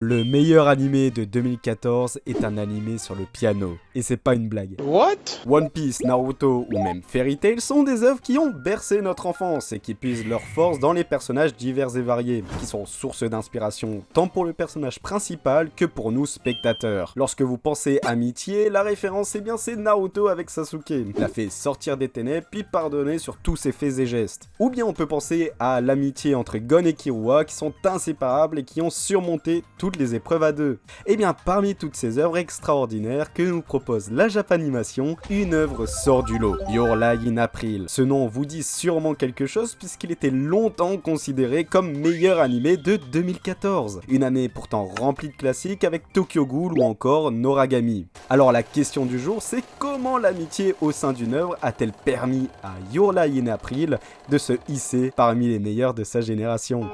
Le meilleur animé de 2014 est un animé sur le piano. Et c'est pas une blague. What? One Piece, Naruto ou même Fairy Tail sont des œuvres qui ont bercé notre enfance et qui puisent leur force dans les personnages divers et variés, qui sont source d'inspiration tant pour le personnage principal que pour nous spectateurs. Lorsque vous pensez amitié, la référence c'est Naruto avec Sasuke. Il a fait sortir des ténèbres puis pardonner sur tous ses faits et gestes. Ou bien on peut penser à l'amitié entre Gon et Killua qui sont inséparables et qui ont surmonté toutes les épreuves à deux. Et bien parmi toutes ces œuvres extraordinaires que nous propose la Japanimation, une œuvre sort du lot, Your Lie in April. Ce nom vous dit sûrement quelque chose puisqu'il était longtemps considéré comme meilleur animé de 2014. Une année pourtant remplie de classiques avec Tokyo Ghoul ou encore Noragami. Alors la question du jour c'est comment l'amitié au sein d'une œuvre a-t-elle permis à Your Lie in April de se hisser parmi les meilleurs de sa génération?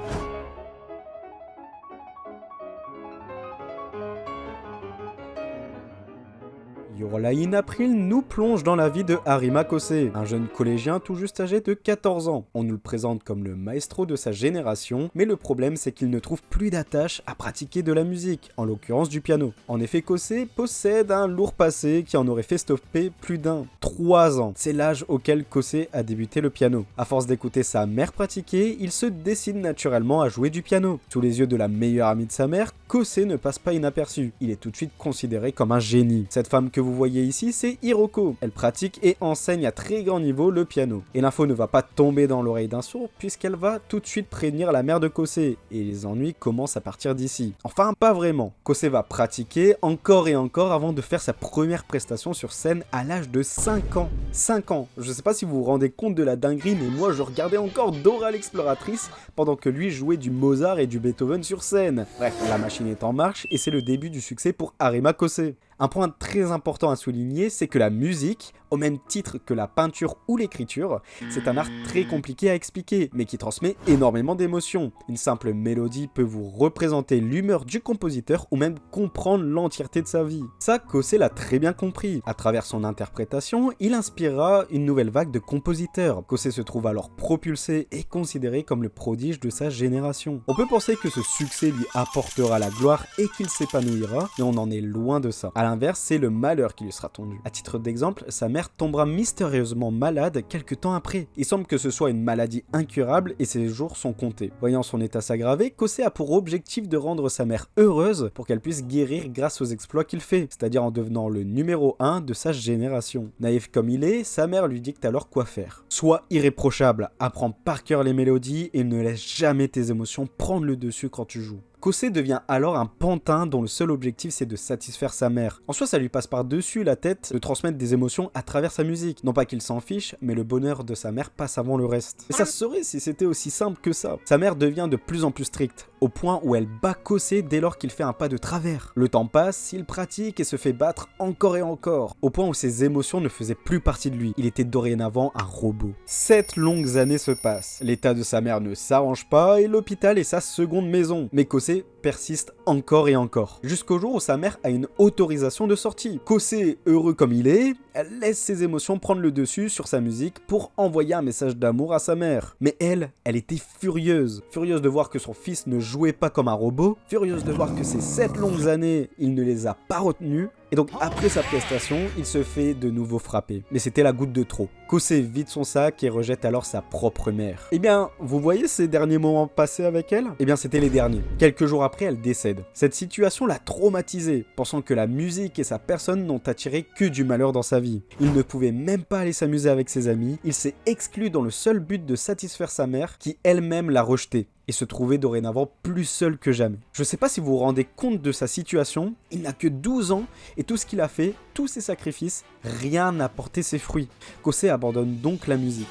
Your Lie in April nous plonge dans la vie de Harima Kose, un jeune collégien tout juste âgé de 14 ans. On nous le présente comme le maestro de sa génération, mais le problème c'est qu'il ne trouve plus d'attache à pratiquer de la musique, en l'occurrence du piano. En effet, Kose possède un lourd passé qui en aurait fait stopper plus d'un. 3 ans, c'est l'âge auquel Kose a débuté le piano. À force d'écouter sa mère pratiquer, il se décide naturellement à jouer du piano. Sous les yeux de la meilleure amie de sa mère, Kose ne passe pas inaperçu. Il est tout de suite considéré comme un génie. Cette femme que vous voyez ici, c'est Hiroko. Elle pratique et enseigne à très grand niveau le piano. Et l'info ne va pas tomber dans l'oreille d'un sourd puisqu'elle va tout de suite prévenir la mère de Kose. Et les ennuis commencent à partir d'ici. Enfin, pas vraiment. Kose va pratiquer encore et encore avant de faire sa première prestation sur scène à l'âge de 5 ans. 5 ans. Je sais pas si vous vous rendez compte de la dinguerie, mais moi je regardais encore Dora l'exploratrice pendant que lui jouait du Mozart et du Beethoven sur scène. Bref, la machine est en marche et c'est le début du succès pour Harima Kose. Un point très important à souligner, c'est que la musique, au même titre que la peinture ou l'écriture, c'est un art très compliqué à expliquer, mais qui transmet énormément d'émotions. Une simple mélodie peut vous représenter l'humeur du compositeur ou même comprendre l'entièreté de sa vie. Ça, Kose l'a très bien compris. À travers son interprétation, il inspirera une nouvelle vague de compositeurs. Kose se trouve alors propulsé et considéré comme le prodige de sa génération. On peut penser que ce succès lui apportera la gloire et qu'il s'épanouira, mais on en est loin de ça. À l'inverse, c'est le malheur qui lui sera tendu. À titre d'exemple, sa mère tombera mystérieusement malade quelques temps après. Il semble que ce soit une maladie incurable et ses jours sont comptés. Voyant son état s'aggraver, Kose a pour objectif de rendre sa mère heureuse pour qu'elle puisse guérir grâce aux exploits qu'il fait, c'est-à-dire en devenant le numéro 1 de sa génération. Naïf comme il est, sa mère lui dicte alors quoi faire. Sois irréprochable, apprends par cœur les mélodies et ne laisse jamais tes émotions prendre le dessus quand tu joues. Kose devient alors un pantin dont le seul objectif c'est de satisfaire sa mère. En soi ça lui passe par-dessus la tête de transmettre des émotions à travers sa musique. Non pas qu'il s'en fiche, mais le bonheur de sa mère passe avant le reste. Et ça se saurait si c'était aussi simple que ça. Sa mère devient de plus en plus stricte, au point où elle bat Kose dès lors qu'il fait un pas de travers. Le temps passe, il pratique et se fait battre encore et encore, au point où ses émotions ne faisaient plus partie de lui. Il était dorénavant un robot. 7 longues années se passent. L'état de sa mère ne s'arrange pas et l'hôpital est sa seconde maison. Mais Kose persiste encore et encore, jusqu'au jour où sa mère a une autorisation de sortie. Kose, heureux comme il est, elle laisse ses émotions prendre le dessus sur sa musique pour envoyer un message d'amour à sa mère. Mais elle était furieuse. Furieuse de voir que son fils ne jouait pas comme un robot, furieuse de voir que ces 7 longues années, il ne les a pas retenues. Et donc après sa prestation, il se fait de nouveau frapper. Mais c'était la goutte de trop. Kose vide son sac et rejette alors sa propre mère. Eh bien, vous voyez ces derniers moments passés avec elle? Eh bien, c'était les derniers. Quelques jours après, elle décède. Cette situation l'a traumatisé, pensant que la musique et sa personne n'ont attiré que du malheur dans sa vie. Il ne pouvait même pas aller s'amuser avec ses amis. Il s'est exclu dans le seul but de satisfaire sa mère, qui elle-même l'a rejeté et se trouvait dorénavant plus seul que jamais. Je sais pas si vous vous rendez compte de sa situation, il n'a que 12 ans et tout ce qu'il a fait, tous ses sacrifices, rien n'a porté ses fruits. Kose abandonne donc la musique.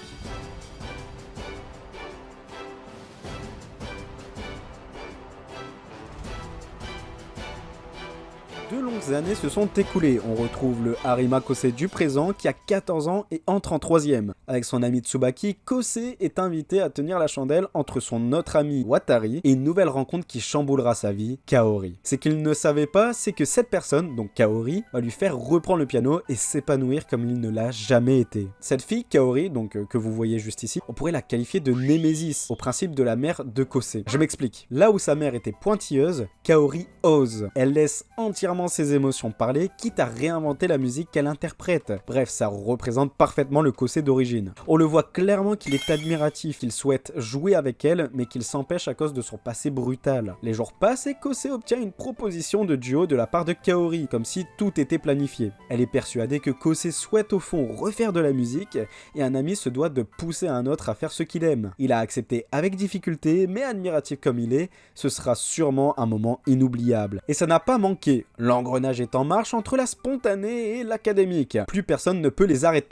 2 longues années se sont écoulées. On retrouve le Harima Kosei du présent qui a 14 ans et entre en 3ème. Avec son ami Tsubaki, Kosei est invité à tenir la chandelle entre son autre ami Watari et une nouvelle rencontre qui chamboulera sa vie, Kaori. Ce qu'il ne savait pas, c'est que cette personne, donc Kaori, va lui faire reprendre le piano et s'épanouir comme il ne l'a jamais été. Cette fille, Kaori, donc que vous voyez juste ici, on pourrait la qualifier de Némésis, au principe de la mère de Kosei. Je m'explique. Là où sa mère était pointilleuse, Kaori ose. Elle laisse entièrement ses émotions parler, quitte à réinventer la musique qu'elle interprète. Bref, ça représente parfaitement le Kosei d'origine. On le voit clairement qu'il est admiratif, qu'il souhaite jouer avec elle, mais qu'il s'empêche à cause de son passé brutal. Les jours passent et Kosei obtient une proposition de duo de la part de Kaori, comme si tout était planifié. Elle est persuadée que Kosei souhaite au fond refaire de la musique, et un ami se doit de pousser un autre à faire ce qu'il aime. Il a accepté avec difficulté, mais admiratif comme il est, ce sera sûrement un moment inoubliable. Et ça n'a pas manqué. L'engrenage est en marche entre la spontanée et l'académique. Plus personne ne peut les arrêter.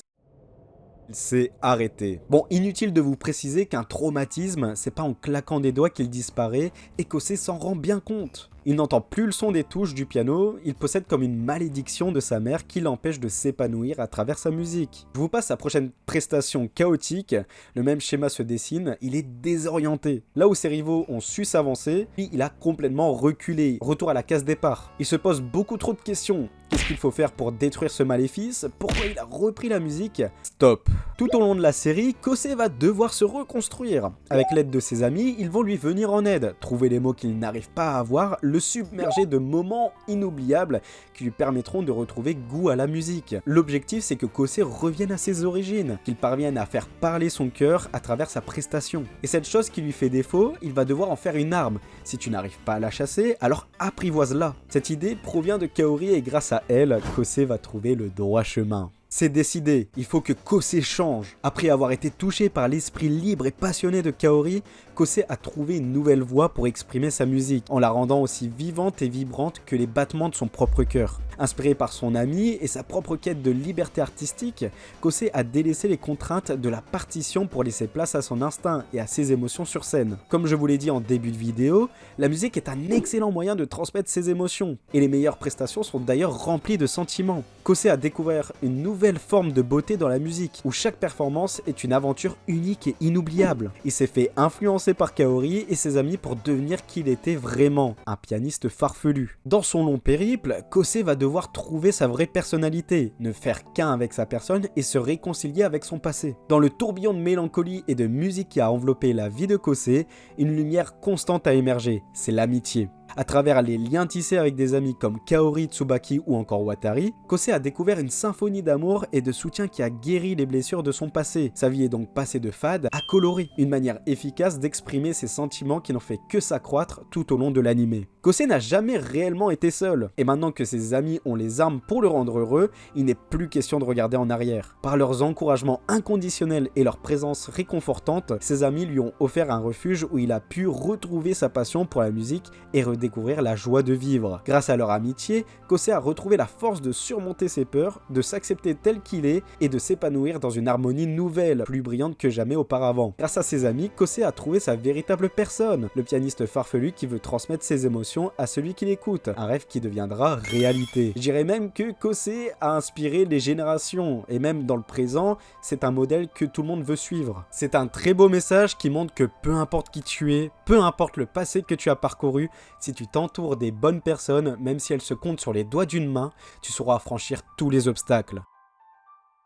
C'est arrêté. Bon, inutile de vous préciser qu'un traumatisme, c'est pas en claquant des doigts qu'il disparaît et Kosei s'en rend bien compte. Il n'entend plus le son des touches du piano, il possède comme une malédiction de sa mère qui l'empêche de s'épanouir à travers sa musique. Je vous passe sa prochaine prestation chaotique, le même schéma se dessine, il est désorienté. Là où ses rivaux ont su s'avancer, lui il a complètement reculé, retour à la case départ. Il se pose beaucoup trop de questions. Qu'est-ce qu'il faut faire pour détruire ce maléfice? Pourquoi il a repris la musique? Stop. Tout au long de la série, Kosei va devoir se reconstruire. Avec l'aide de ses amis, ils vont lui venir en aide, trouver les mots qu'il n'arrive pas à avoir, le submerger de moments inoubliables qui lui permettront de retrouver goût à la musique. L'objectif, c'est que Kosei revienne à ses origines, qu'il parvienne à faire parler son cœur à travers sa prestation. Et cette chose qui lui fait défaut, il va devoir en faire une arme. Si tu n'arrives pas à la chasser, alors apprivoise-la. Cette idée provient de Kaori et grâce à elle, Kosei va trouver le droit chemin. C'est décidé, il faut que Kosei change. Après avoir été touché par l'esprit libre et passionné de Kaori, Kosei a trouvé une nouvelle voie pour exprimer sa musique, en la rendant aussi vivante et vibrante que les battements de son propre cœur. Inspiré par son ami et sa propre quête de liberté artistique, Kosei a délaissé les contraintes de la partition pour laisser place à son instinct et à ses émotions sur scène. Comme je vous l'ai dit en début de vidéo, la musique est un excellent moyen de transmettre ses émotions, et les meilleures prestations sont d'ailleurs remplies de sentiments. Kosei a découvert une nouvelle forme de beauté dans la musique, où chaque performance est une aventure unique et inoubliable. Il s'est fait influencer par Kaori et ses amis pour devenir qui il était vraiment, un pianiste farfelu. Dans son long périple, Kosei va devoir trouver sa vraie personnalité, ne faire qu'un avec sa personne et se réconcilier avec son passé. Dans le tourbillon de mélancolie et de musique qui a enveloppé la vie de Kosei, une lumière constante a émergé, c'est l'amitié. À travers les liens tissés avec des amis comme Kaori, Tsubaki ou encore Watari, Kosei a découvert une symphonie d'amour et de soutien qui a guéri les blessures de son passé. Sa vie est donc passée de fade à colorée, une manière efficace d'exprimer ses sentiments qui n'ont fait que s'accroître tout au long de l'anime. Kosei n'a jamais réellement été seul, et maintenant que ses amis ont les armes pour le rendre heureux, il n'est plus question de regarder en arrière. Par leurs encouragements inconditionnels et leur présence réconfortante, ses amis lui ont offert un refuge où il a pu retrouver sa passion pour la musique et redécouvrir la joie de vivre. Grâce à leur amitié, Kosei a retrouvé la force de surmonter ses peurs, de s'accepter tel qu'il est et de s'épanouir dans une harmonie nouvelle, plus brillante que jamais auparavant. Grâce à ses amis, Kosei a trouvé sa véritable personne, le pianiste farfelu qui veut transmettre ses émotions à celui qui l'écoute, un rêve qui deviendra réalité. Je dirais même que Kosei a inspiré les générations, et même dans le présent, c'est un modèle que tout le monde veut suivre. C'est un très beau message qui montre que peu importe qui tu es, peu importe le passé que tu as parcouru, si tu t'entoures des bonnes personnes, même si elles se comptent sur les doigts d'une main, tu sauras franchir tous les obstacles.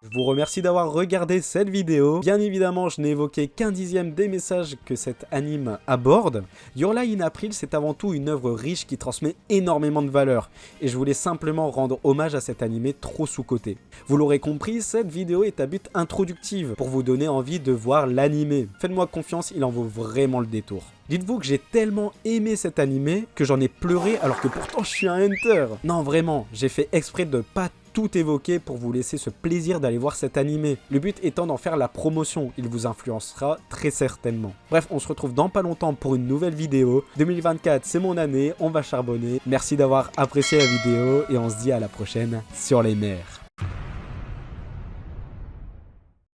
Je vous remercie d'avoir regardé cette vidéo. Bien évidemment, je n'ai évoqué qu'un dixième des messages que cet anime aborde. Your Lie in April, c'est avant tout une œuvre riche qui transmet énormément de valeur. Et je voulais simplement rendre hommage à cet anime trop sous-coté. Vous l'aurez compris, cette vidéo est à but introductif, pour vous donner envie de voir l'anime. Faites-moi confiance, il en vaut vraiment le détour. Dites-vous que j'ai tellement aimé cet anime que j'en ai pleuré alors que pourtant je suis un hunter. Non vraiment, j'ai fait exprès de pas tout évoquer pour vous laisser ce plaisir d'aller voir cet animé. Le but étant d'en faire la promotion, il vous influencera très certainement. Bref, on se retrouve dans pas longtemps pour une nouvelle vidéo. 2024, c'est mon année, on va charbonner. Merci d'avoir apprécié la vidéo et on se dit à la prochaine sur les mers.